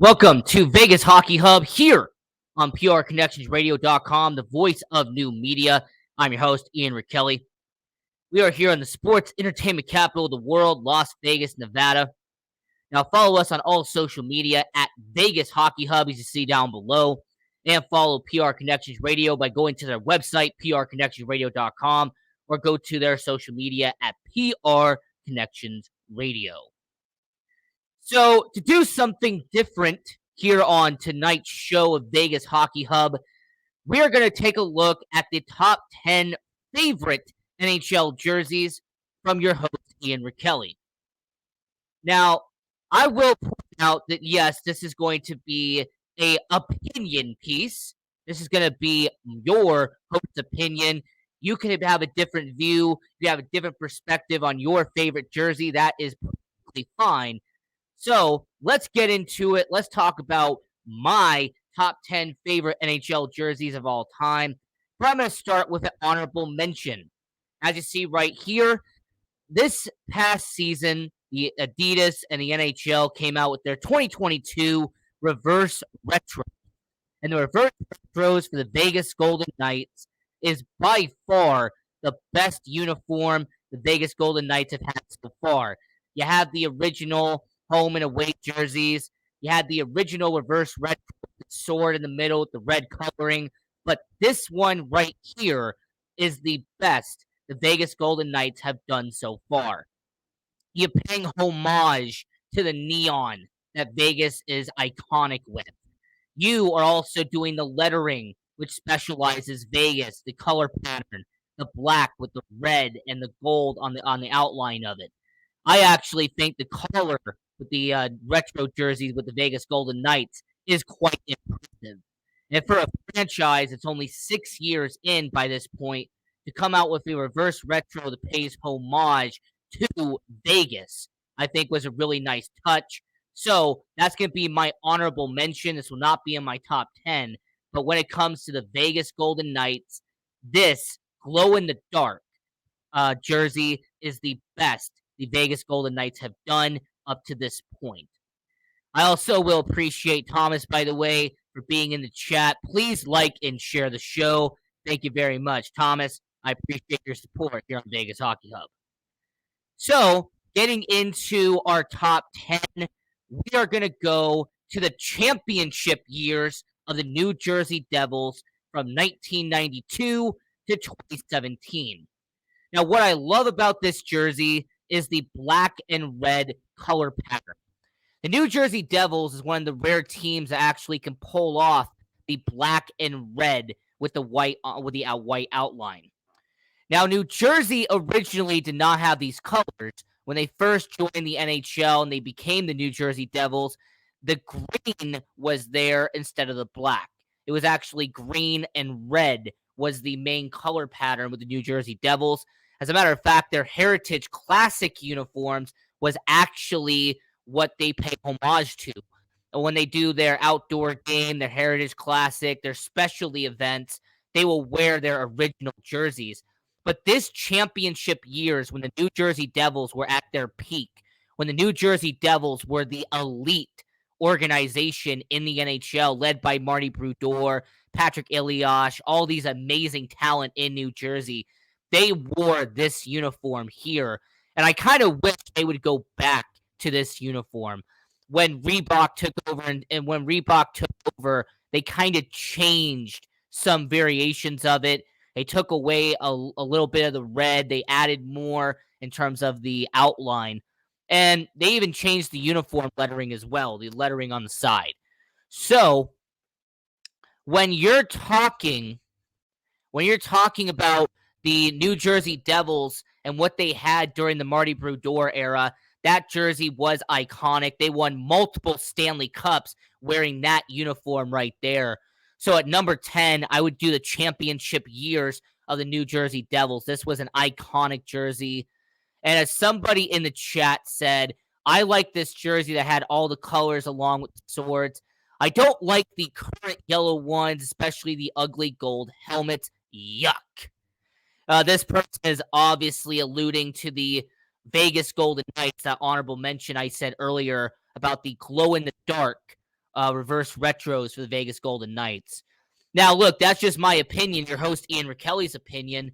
Welcome to Vegas Hockey Hub here on PRConnectionsRadio.com, the voice of new media. I'm your host, Ian Rachiele. We are here in the sports entertainment capital of the world, Las Vegas, Nevada. Now, follow us on all social media at Vegas Hockey Hub, as you see down below, and follow PR Connections Radio by going to their website, PRConnectionsRadio.com, or go to their social media at PR Connections Radio. So, to do something different here on tonight's show of Vegas Hockey Hub, we are going to take a look at the top 10 favorite NHL jerseys from your host, Ian Rachiele. Now, I will point out that, yes, this is going to be an opinion piece. This is going to be your host's opinion. You can have a different view. You have a different perspective on your favorite jersey. That is perfectly fine. So let's get into it. Let's talk about my top 10 favorite NHL jerseys of all time. But I'm going to start with an honorable mention. As you see right here, this past season, the Adidas and the NHL came out with their 2022 Reverse Retro. And the Reverse Retros for the Vegas Golden Knights is by far the best uniform the Vegas Golden Knights have had so far. You have the original home and away jerseys. You had the original reverse red sword in the middle with the red coloring. But this one right here is the best the Vegas Golden Knights have done so far. You're paying homage to the neon that Vegas is iconic with. You are also doing the lettering, which specializes Vegas, the color pattern, the black with the red and the gold on the outline of it. I actually think the color with the retro jerseys with the Vegas Golden Knights is quite impressive. And for a franchise that's only 6 years in by this point, to come out with a reverse retro that pays homage to Vegas, I think was a really nice touch. So that's going to be my honorable mention. This will not be in my top 10. But when it comes to the Vegas Golden Knights, this glow in the dark jersey is the best the Vegas Golden Knights have done up to this point. I also will appreciate Thomas, by the way, for being in the chat. Please like and share the show. Thank you very much, Thomas. I appreciate your support here on Vegas Hockey Hub. So, getting into our top 10, we are going to go to the championship years of the New Jersey Devils from 1992 to 2017. Now, what I love about this jersey is the black and red color pattern. The New Jersey Devils is one of the rare teams that actually can pull off the black and red with the white outline. Now, New Jersey originally did not have these colors. When they first joined the NHL and they became the New Jersey Devils, the green was there instead of the black. It was actually green and red was the main color pattern with the New Jersey Devils. As a matter of fact, their Heritage Classic uniforms was actually what they pay homage to. When they do their outdoor game, their Heritage Classic, their specialty events, they will wear their original jerseys. But this championship years, when the New Jersey Devils were at their peak, when the New Jersey Devils were the elite organization in the NHL, led by Marty Brodeur, Patrick Elias, all these amazing talent in New Jersey, they wore this uniform here. And I kind of wish they would go back to this uniform. When Reebok took over, and when Reebok took over, they kind of changed some variations of it. They took away a little bit of the red. They added more in terms of the outline. And they even changed the uniform lettering as well, the lettering on the side. So when you're talking about the New Jersey Devils and what they had during the Marty Brodeur era, that jersey was iconic. They won multiple Stanley Cups wearing that uniform right there. So at number 10, I would do the championship years of the New Jersey Devils. This was an iconic jersey. And as somebody in the chat said, I like this jersey that had all the colors along with the swords. I don't like the current yellow ones, especially the ugly gold helmets. Yuck. This person is obviously alluding to the Vegas Golden Knights, that honorable mention I said earlier about the glow-in-the-dark reverse retros for the Vegas Golden Knights. Now, look, that's just my opinion, your host Ian Rachiele's opinion,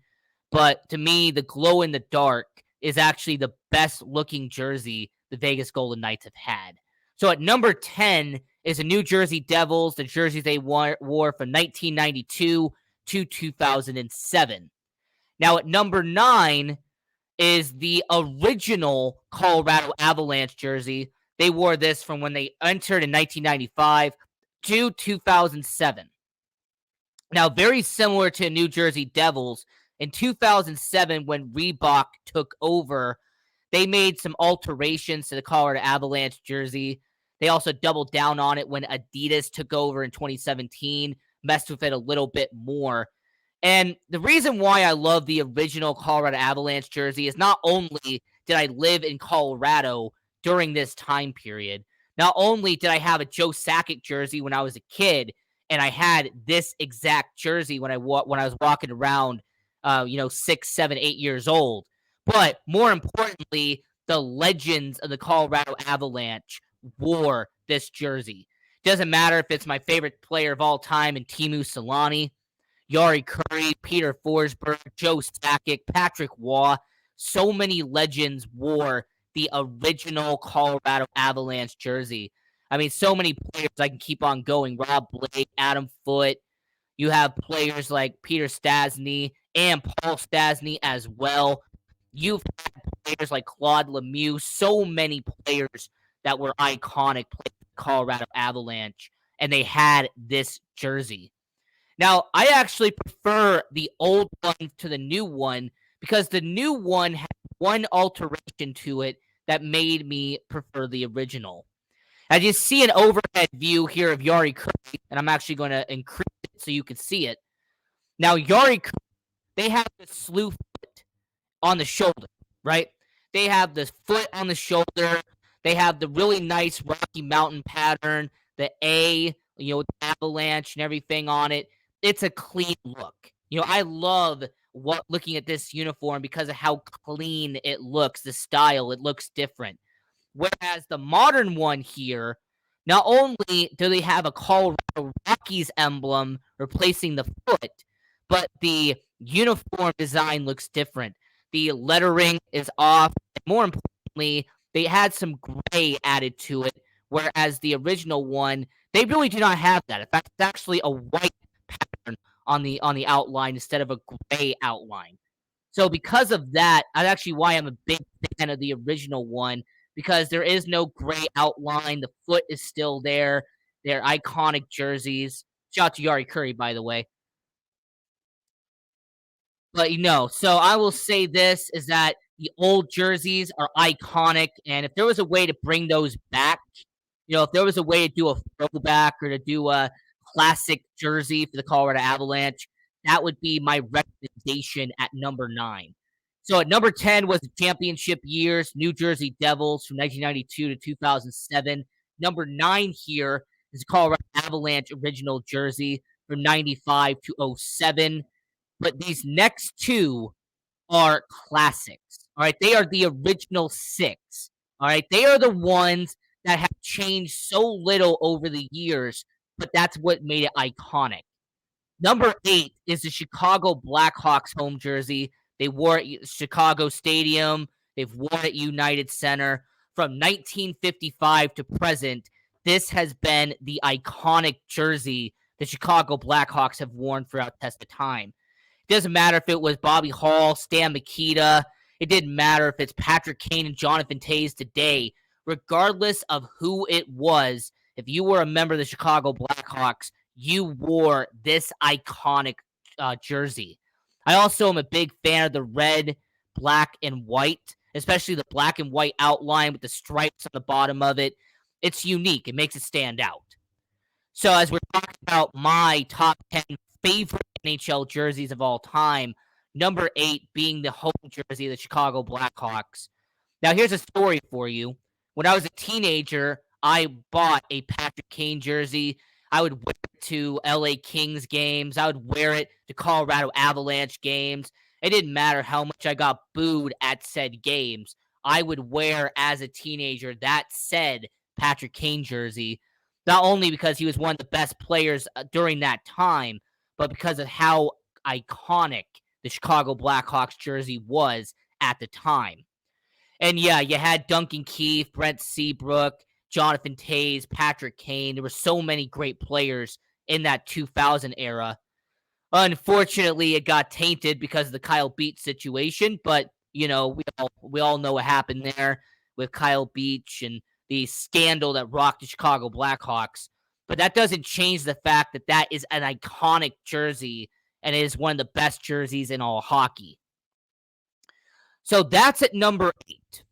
but to me, the glow in the dark is actually the best looking jersey the Vegas Golden Knights have had. So at number 10 is the New Jersey Devils, the jerseys they wore from 1992 to 2007. Now at number 9 is the original Colorado Avalanche jersey. They wore this from when they entered in 1995 to 2007. Now, very similar to New Jersey Devils, in 2007, when Reebok took over, they made some alterations to the Colorado Avalanche jersey. They also doubled down on it when Adidas took over in 2017, messed with it a little bit more. And the reason why I love the original Colorado Avalanche jersey is not only did I live in Colorado during this time period, not only did I have a Joe Sakic jersey when I was a kid, and I had this exact jersey when I was walking around, 6, 7, 8 years old. But more importantly, the legends of the Colorado Avalanche wore this jersey. Doesn't matter if it's my favorite player of all time in Teemu Selanne, Jari Kurri, Peter Forsberg, Joe Sakic, Patrick Waugh. So many legends wore the original Colorado Avalanche jersey. I mean, so many players I can keep on going. Rob Blake, Adam Foote. You have players like Peter Stastny and Paul Stastny as well. You've had players like Claude Lemieux. So many players that were iconic players for the Colorado Avalanche, and they had this jersey. Now, I actually prefer the old one to the new one because the new one had one alteration to it that made me prefer the original. As you see an overhead view here of Jari Kurri, and I'm actually going to increase it so you can see it. Now, Jari Kurri, they have the slew foot on the shoulder, right? They have the foot on the shoulder. They have the really nice Rocky Mountain pattern, the A, with the avalanche and everything on it. It's a clean look. I love looking at this uniform because of how clean it looks, the style. It looks different. Whereas the modern one here, not only do they have a Colorado Rockies emblem replacing the foot, but the uniform design looks different. The lettering is off. And more importantly, they had some gray added to it, whereas the original one, they really do not have that. In fact, it's actually a white pattern on the outline instead of a gray outline. So because of that, that's actually why I'm a big fan of the original one, because there is no gray outline. The foot is still there. They're iconic jerseys. Shout out to Jari Kurri, by the way. But so I will say this is that the old jerseys are iconic, and if there was a way to bring those back, if there was a way to do a throwback or to do a classic jersey for the Colorado Avalanche, that would be my recommendation at number 9. So at number 10 was the championship years, New Jersey Devils from 1992 to 2007. Number 9 here is the Colorado Avalanche original jersey from 95 to 07. But these next two are classics. All right. They are the original 6. All right. They are the ones that have changed so little over the years, but that's what made it iconic. Number 8 is the Chicago Blackhawks home jersey. They wore it at Chicago Stadium. They've worn it at United Center. From 1955 to present, this has been the iconic jersey the Chicago Blackhawks have worn throughout test of time. It doesn't matter if it was Bobby Hall, Stan Mikita. It didn't matter if it's Patrick Kane and Jonathan Toews today. Regardless of who it was, if you were a member of the Chicago Blackhawks, you wore this iconic jersey. I also am a big fan of the red, black, and white, especially the black and white outline with the stripes on the bottom of it. It's unique. It makes it stand out. So as we're talking about my top 10 favorite NHL jerseys of all time, number 8 being the home jersey of the Chicago Blackhawks. Now, here's a story for you. When I was a teenager, I bought a Patrick Kane jersey. I would wear it to LA Kings games. I would wear it to Colorado Avalanche games. It didn't matter how much I got booed at said games. I would wear, as a teenager, that said Patrick Kane jersey. Not only because he was one of the best players during that time, but because of how iconic the Chicago Blackhawks jersey was at the time. And yeah, you had Duncan Keith, Brent Seabrook, Jonathan Toews, Patrick Kane. There were so many great players in that 2000 era. Unfortunately, it got tainted because of the Kyle Beach situation, but we all know what happened there with Kyle Beach and the scandal that rocked the Chicago Blackhawks. But that doesn't change the fact that that is an iconic jersey and it is one of the best jerseys in all hockey. So that's at number 8.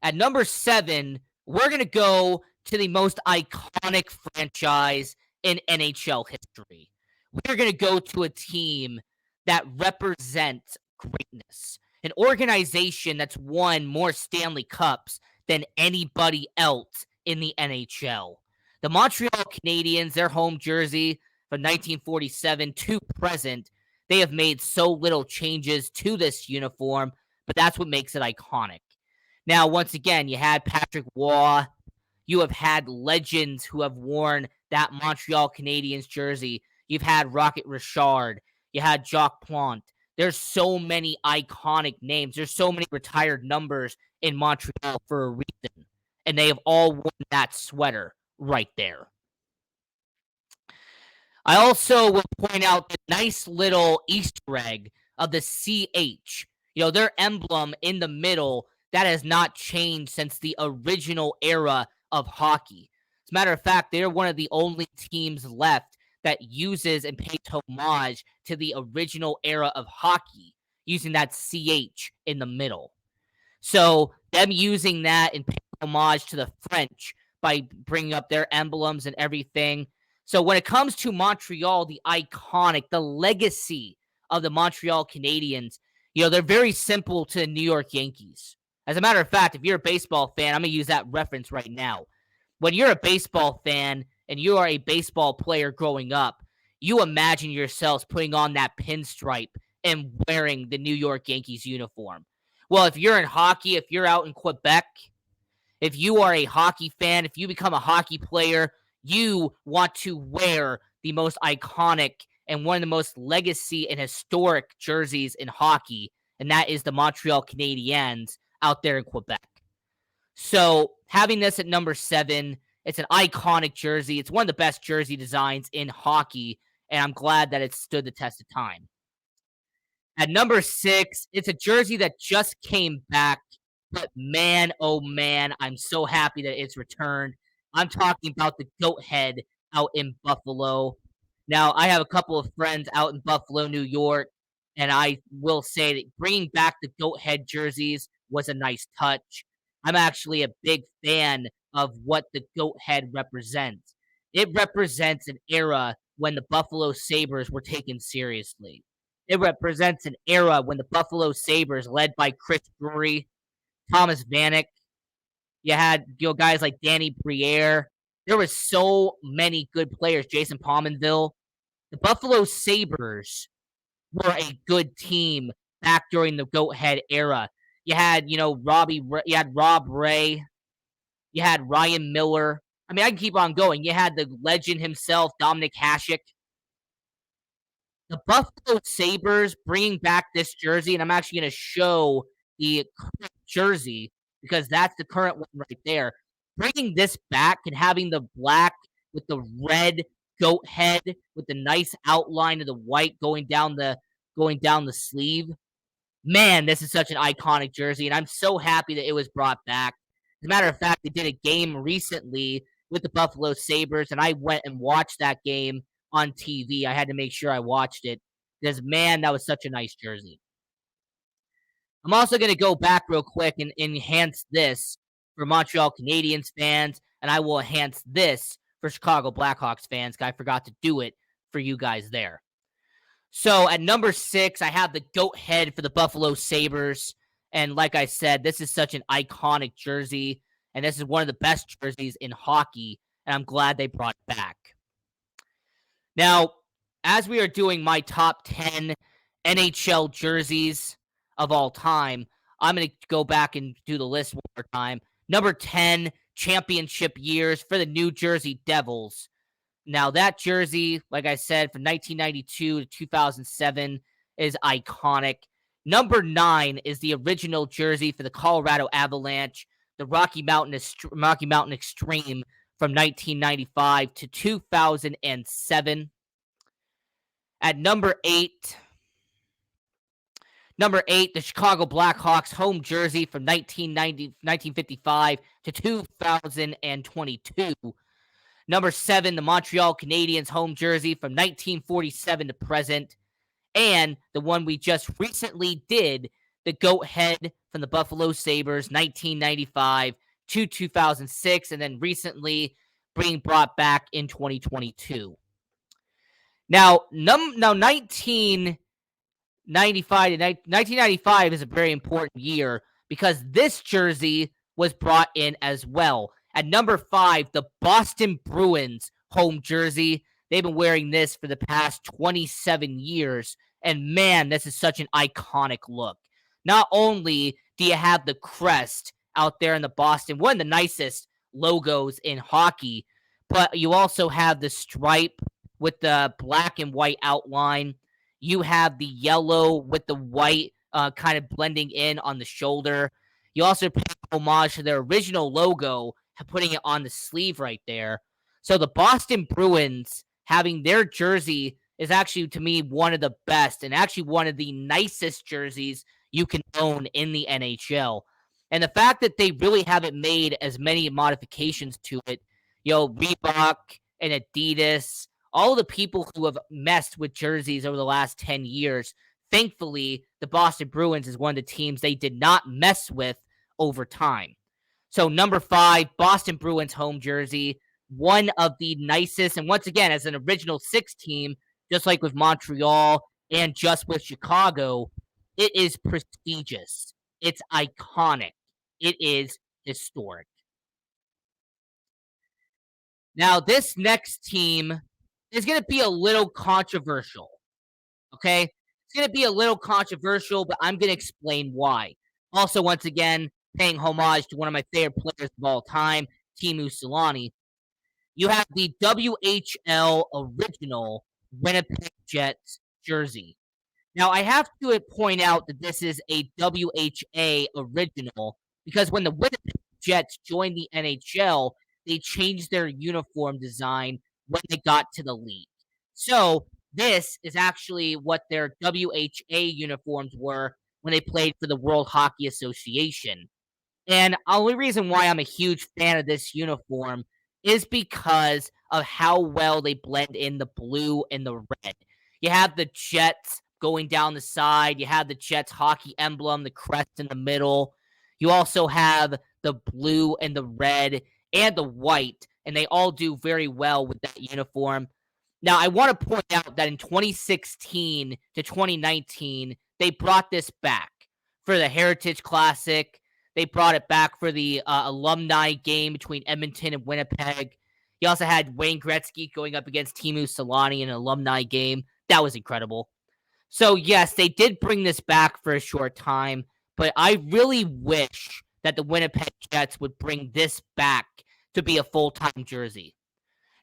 At number 7, we're going to go to the most iconic franchise in NHL history. We're going to go to a team that represents greatness, an organization that's won more Stanley Cups than anybody else in the NHL. The Montreal Canadiens, their home jersey from 1947 to present, they have made so little changes to this uniform, but that's what makes it iconic. Now, once again, you had Patrick Waugh. You have had legends who have worn that Montreal Canadiens jersey. You've had Rocket Richard. You had Jacques Plante. There's so many iconic names. There's so many retired numbers in Montreal for a reason. And they have all worn that sweater right there. I also will point out the nice little Easter egg of the CH. Their emblem in the middle, that has not changed since the original era of hockey. As a matter of fact, they're one of the only teams left that uses and pays homage to the original era of hockey, using that CH in the middle. So them using that and paying homage to the French by bringing up their emblems and everything. So when it comes to Montreal, the iconic, the legacy of the Montreal Canadiens, they're very simple to the New York Yankees. As a matter of fact, if you're a baseball fan, I'm going to use that reference right now. When you're a baseball fan and you are a baseball player growing up, you imagine yourselves putting on that pinstripe and wearing the New York Yankees uniform. Well, if you're in hockey, if you're out in Quebec, if you are a hockey fan, if you become a hockey player, you want to wear the most iconic and one of the most legacy and historic jerseys in hockey, and that is the Montreal Canadiens out there in Quebec. So having this at number 7, it's an iconic jersey. It's one of the best jersey designs in hockey, and I'm glad that it stood the test of time. At number 6, it's a jersey that just came back, but man, oh man, I'm so happy that it's returned. I'm talking about the goat head out in Buffalo. Now, I have a couple of friends out in Buffalo, New York, and I will say that bringing back the goat head jerseys was a nice touch. I'm actually a big fan of what the goat head represents. It represents an era when the Buffalo Sabres were taken seriously. It represents an era when the Buffalo Sabres, led by Chris Drury, Thomas Vanek, you had guys like Danny Briere. There was so many good players. Jason Pominville. The Buffalo Sabres were a good team back during the goat head era. You had, you had Rob Ray. You had Ryan Miller. I mean, I can keep on going. You had the legend himself, Dominic Hasek. The Buffalo Sabres bringing back this jersey, and I'm actually going to show the current jersey because that's the current one right there. Bringing this back and having the black with the red goat head with the nice outline of the white going down the sleeve. Man, this is such an iconic jersey, and I'm so happy that it was brought back. As a matter of fact, they did a game recently with the Buffalo Sabres, and I went and watched that game on TV. I had to make sure I watched it because, man, that was such a nice jersey. I'm also going to go back real quick and enhance this for Montreal Canadiens fans, and I will enhance this for Chicago Blackhawks fans. I forgot to do it for you guys there. So at number 6, I have the goat head for the Buffalo Sabres. And like I said, this is such an iconic jersey, and this is one of the best jerseys in hockey, and I'm glad they brought it back. Now, as we are doing my top 10 NHL jerseys of all time, I'm going to go back and do the list one more time. Number 10, championship years for the New Jersey Devils. Now, that jersey, like I said, from 1992 to 2007 is iconic. Number 9 is the original jersey for the Colorado Avalanche, the Rocky Mountain Extreme from 1995 to 2007. At number 8, the Chicago Blackhawks home jersey from 1955 to 2022. Number 7, the Montreal Canadiens home jersey from 1947 to present. And the one we just recently did, the goat head from the Buffalo Sabres, 1995 to 2006, and then recently being brought back in 2022. Now, 1995 is a very important year because this jersey was brought in as well. At number 5, the Boston Bruins home jersey. They've been wearing this for the past 27 years. And man, this is such an iconic look. Not only do you have the crest out there in the Boston, one of the nicest logos in hockey, but you also have the stripe with the black and white outline. You have the yellow with the white kind of blending in on the shoulder. You also pay homage to their original logo, putting it on the sleeve right there. So the Boston Bruins having their jersey is actually, to me, one of the best and actually one of the nicest jerseys you can own in the NHL. And the fact that they really haven't made as many modifications to it, Reebok and Adidas, all the people who have messed with jerseys over the last 10 years, thankfully, the Boston Bruins is one of the teams they did not mess with over time. So number 5, Boston Bruins home jersey, one of the nicest, and once again, as an original 6 team, just like with Montreal and just with Chicago, it is prestigious. It's iconic. It is historic. Now, this next team is going to be a little controversial, okay? It's going to be a little controversial, but I'm going to explain why. Also, once again, paying homage to one of my favorite players of all time, Teemu Selanne. You have the WHL original Winnipeg Jets jersey. Now, I have to point out that this is a WHA original because when the Winnipeg Jets joined the NHL, they changed their uniform design when they got to the league. So this is actually what their WHA uniforms were when they played for the World Hockey Association. And the only reason why I'm a huge fan of this uniform is because of how well they blend in the blue and the red. You have the Jets going down the side. You have the Jets hockey emblem, the crest in the middle. You also have the blue and the red and the white, and they all do very well with that uniform. Now, I want to point out that in 2016 to 2019, they brought this back for the Heritage Classic. They brought it back for the alumni game between Edmonton and Winnipeg. You also had Wayne Gretzky going up against Teemu Selanne in an alumni game. That was incredible. So, yes, they did bring this back for a short time, but I really wish that the Winnipeg Jets would bring this back to be a full-time jersey.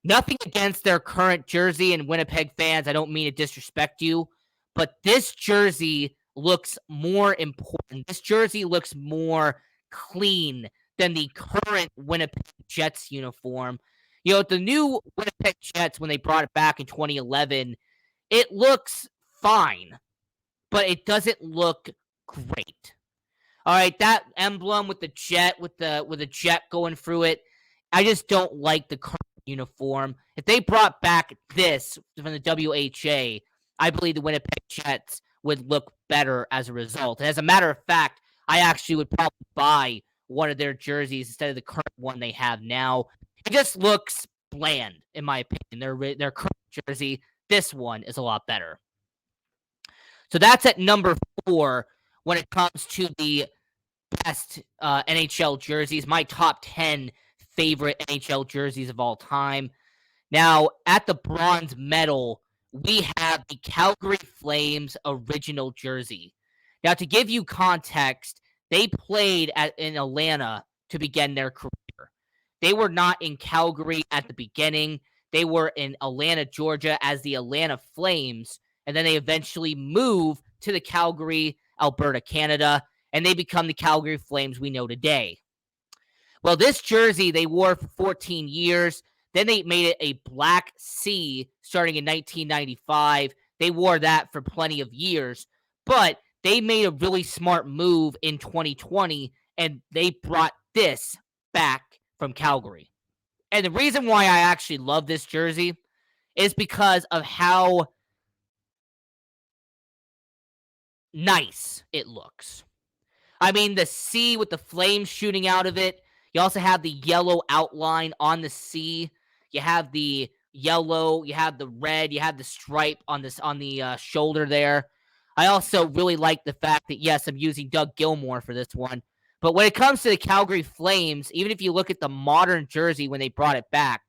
Nothing against their current jersey, and Winnipeg fans, I don't mean to disrespect you, but this jersey looks more important. This jersey looks more clean than the current Winnipeg Jets uniform. The new Winnipeg Jets, when they brought it back in 2011, it looks fine, but it doesn't look great. All right, that emblem with the jet, with a jet going through it, I just don't like the current uniform. If they brought back this from the WHA, I believe the Winnipeg Jets would look better as a result. And as a matter of fact, I actually would probably buy one of their jerseys instead of the current one they have now. It just looks bland, in my opinion. Their current jersey, this one is a lot better. So that's at number 4 when it comes to the best NHL jerseys, my top 10 favorite NHL jerseys of all time. Now, at the bronze medal, we have the Calgary Flames original jersey. Now, to give you context, they played in Atlanta to begin their career. They were not in Calgary at the beginning. They were in Atlanta, Georgia as the Atlanta Flames, and then they eventually move to the Calgary, Alberta, Canada, and they become the Calgary Flames we know today. Well, this jersey they wore for 14 years. Then they made it a black C starting in 1995. They wore that for plenty of years, but they made a really smart move in 2020 and they brought this back from Calgary. And the reason why I actually love this jersey is because of how nice it looks. I mean, the C with the flames shooting out of it. You also have the yellow outline on the C. You have the yellow, you have the red, you have the stripe on the shoulder there. I also really like the fact that yes, I'm using Doug Gilmour for this one. But when it comes to the Calgary Flames, even if you look at the modern jersey when they brought it back,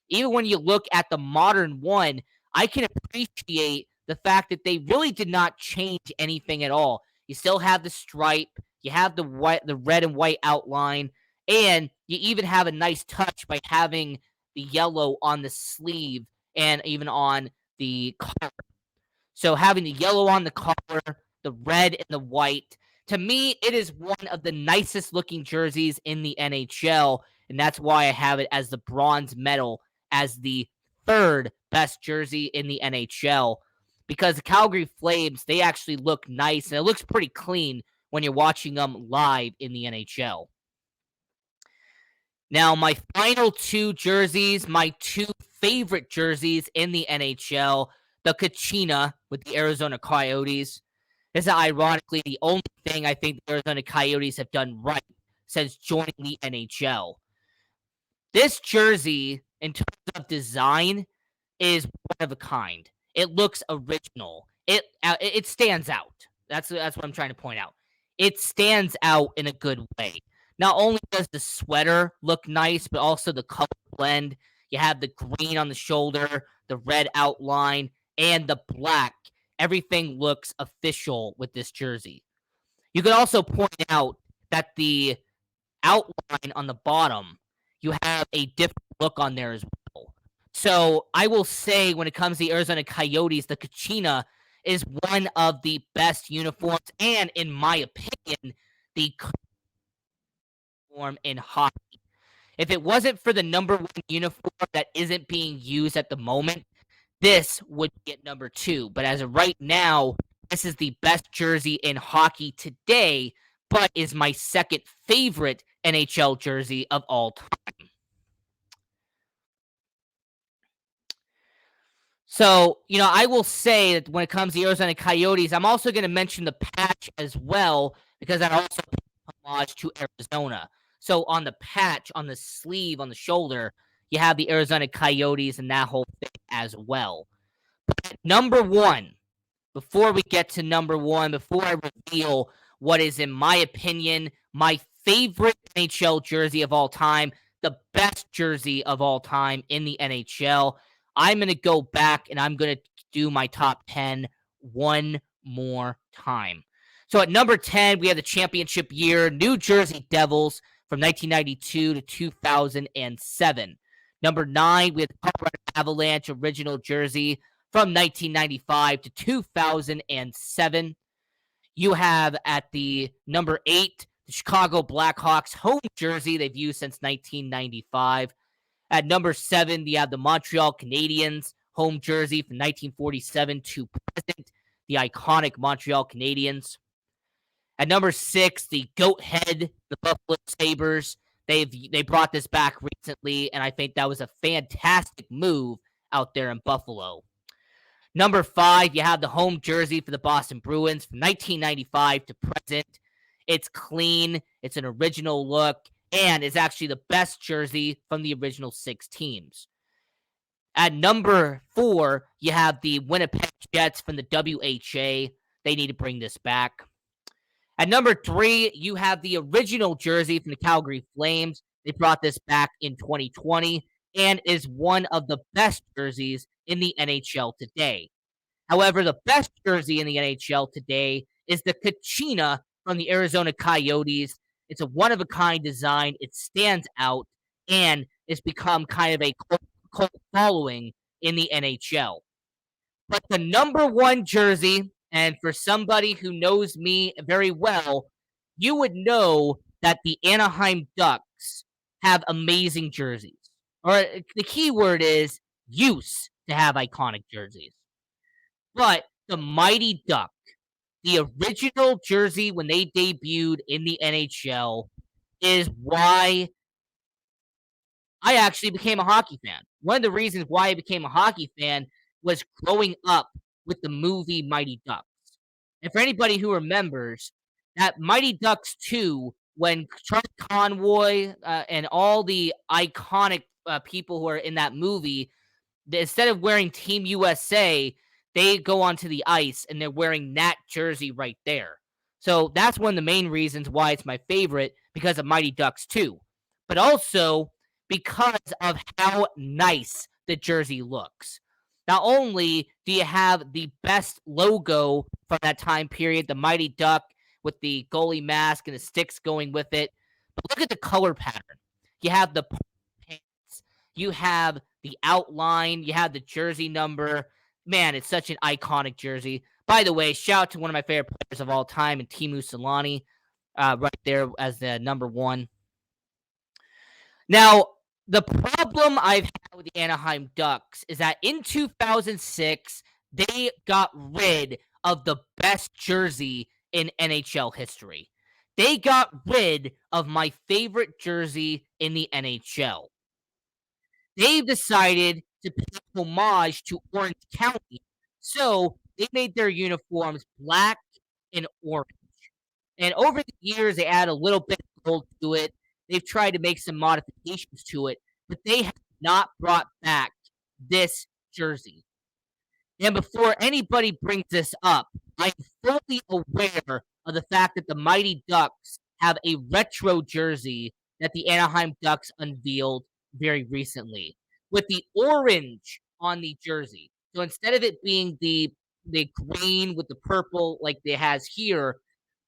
even when you look at the modern one, I can appreciate the fact that they really did not change anything at all. You still have the stripe, you have the red and white outline, and you even have a nice touch by having the yellow on the sleeve and even on the collar. So having the yellow on the collar, the red and the white, to me, it is one of the nicest looking jerseys in the NHL, and that's why I have it as the bronze medal as the third best jersey in the NHL. Because the Calgary Flames, they actually look nice, and it looks pretty clean when you're watching them live in the NHL. Now, my final two jerseys, my two favorite jerseys in the NHL, the Kachina with the Arizona Coyotes. This is ironically the only thing I think the Arizona Coyotes have done right since joining the NHL. This jersey, in terms of design, is one of a kind. It looks original. It stands out. That's what I'm trying to point out. It stands out in a good way. Not only does the sweater look nice, but also the color blend. You have the green on the shoulder, the red outline, and the black. Everything looks official with this jersey. You could also point out that the outline on the bottom, you have a different look on there as well. So I will say when it comes to the Arizona Coyotes, the Kachina is one of the best uniforms and, in my opinion, the uniform in hockey. If it wasn't for the number one uniform that isn't being used at the moment, this would be at number two. But as of right now, this is the best jersey in hockey today, but is my second favorite NHL jersey of all time. So, I will say that when it comes to the Arizona Coyotes, I'm also going to mention the patch as well, because that also pays homage to Arizona. So on the patch, on the sleeve, on the shoulder, you have the Arizona Coyotes and that whole thing as well. But number one, before we get to number one, before I reveal what is, in my opinion, my favorite NHL jersey of all time, the best jersey of all time in the NHL, I'm going to go back and I'm going to do my top 10 one more time. So at number 10, we have the championship year, New Jersey Devils from 1992 to 2007. Number 9, we have the Colorado Avalanche original jersey from 1995 to 2007. You have at the number 8, the Chicago Blackhawks home jersey they've used since 1995. At number 7, you have the Montreal Canadiens home jersey from 1947 to present, the iconic Montreal Canadiens. At number 6, the Goat Head, the Buffalo Sabres. They brought this back recently, and I think that was a fantastic move out there in Buffalo. Number 5, you have the home jersey for the Boston Bruins from 1995 to present. It's clean, it's an original look, and is actually the best jersey from the original 6 teams. At number 4, you have the Winnipeg Jets from the WHA. They need to bring this back. At number 3, you have the original jersey from the Calgary Flames. They brought this back in 2020 and is one of the best jerseys in the NHL today. However, the best jersey in the NHL today is the Kachina from the Arizona Coyotes. It's a one-of-a-kind design. It stands out. and it's become kind of a cult following in the NHL. But the number one jersey, and for somebody who knows me very well, you would know that the Anaheim Ducks have amazing jerseys. Or the key word is used to have iconic jerseys. But the Mighty Duck, the original jersey when they debuted in the NHL, is why I actually became a hockey fan. One of the reasons why I became a hockey fan was growing up with the movie Mighty Ducks. And for anybody who remembers, that Mighty Ducks 2, when Charlie Conroy and all the iconic people who are in that movie, instead of wearing Team USA, they go onto the ice and they're wearing that jersey right there. So that's one of the main reasons why it's my favorite, because of Mighty Ducks 2. But also because of how nice the jersey looks. Not only do you have the best logo from that time period, the Mighty Duck with the goalie mask and the sticks going with it, but look at the color pattern. You have the pants, you have the outline, you have the jersey number. Man, it's such an iconic jersey. By the way, shout out to one of my favorite players of all time, and Teemu Selanne, right there as the number one. Now, the problem I've had with the Anaheim Ducks is that in 2006, they got rid of the best jersey in NHL history. They got rid of my favorite jersey in the NHL. They decided to pay homage to Orange County, so they made their uniforms black and orange. And over the years, they add a little bit of gold to it. They've tried to make some modifications to it, but they have not brought back this jersey. And before anybody brings this up, I'm fully aware of the fact that the Mighty Ducks have a retro jersey that the Anaheim Ducks unveiled very recently with the orange on the jersey. So instead of it being the green with the purple like it has here,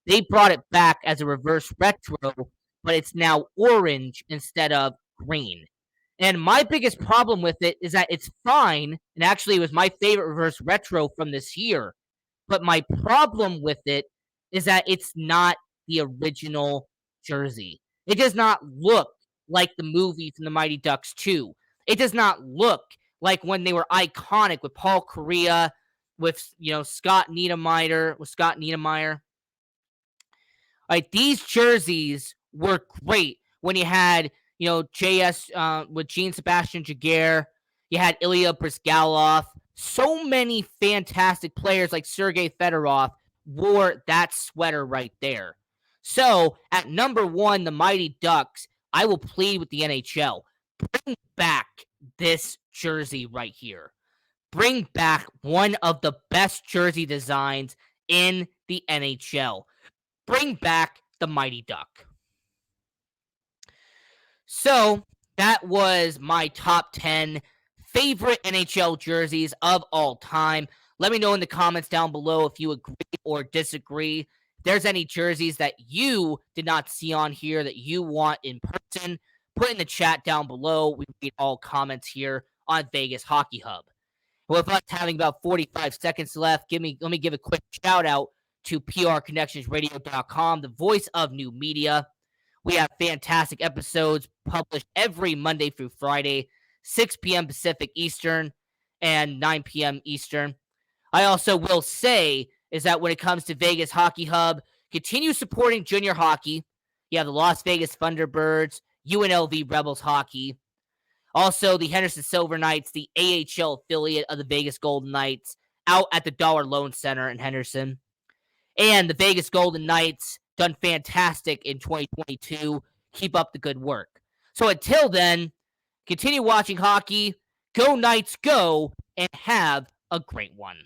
they brought it back as a reverse retro, but it's now orange instead of green. And my biggest problem with it is that it's fine, and actually it was my favorite reverse retro from this year. But my problem with it is that it's not the original jersey. It does not look like the movie from the Mighty Ducks 2. It does not look like when they were iconic with Paul Kariya, with Scott Niedermayer. Like, these jerseys were great when you had, JS with Jean Sebastian Jaguar. You had Ilya Brizgalov. So many fantastic players like Sergei Fedorov wore that sweater right there. So at number one, the Mighty Ducks, I will plead with the NHL. Bring back this jersey right here. Bring back one of the best jersey designs in the NHL. Bring back the Mighty Duck. So that was my top 10 favorite NHL jerseys of all time. Let me know in the comments down below if you agree or disagree. If there's any jerseys that you did not see on here that you want in person, put in the chat down below. We read all comments here on Vegas Hockey Hub. With us having about 45 seconds left, let me give a quick shout out to prconnectionsradio.com, the voice of new media. We have fantastic episodes published every Monday through Friday, 6 p.m. Pacific Eastern and 9 p.m. Eastern. I also will say is that when it comes to Vegas Hockey Hub, continue supporting junior hockey. You have the Las Vegas Thunderbirds, UNLV Rebels Hockey. Also, the Henderson Silver Knights, the AHL affiliate of the Vegas Golden Knights, out at the Dollar Loan Center in Henderson. And the Vegas Golden Knights, done fantastic in 2022. Keep up the good work. So until then, continue watching hockey. Go Knights, go, and have a great one.